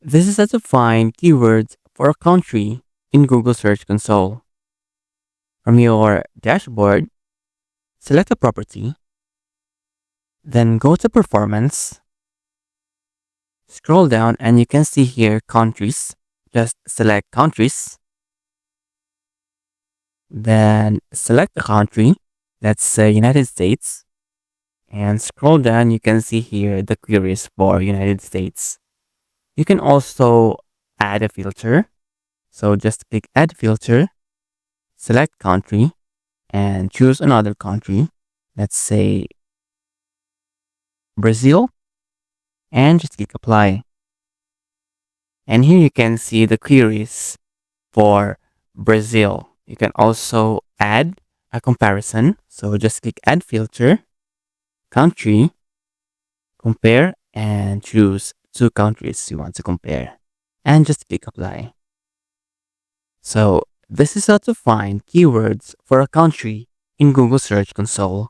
This is how to find keywords for a country in Google Search Console. From your dashboard, select a property, then go to Performance, scroll down and you can see here countries. Just select countries, then select a country, let's say United States, and scroll down you can see here the queries for United States. You can also add a filter. So just click Add Filter, select Country, and choose another country. Let's say Brazil, and just click Apply. And here you can see the queries for Brazil. You can also add a comparison. So just click Add Filter, Country, Compare, and choose two countries you want to compare. And just click Apply. So this is how to find keywords for a country in Google Search Console.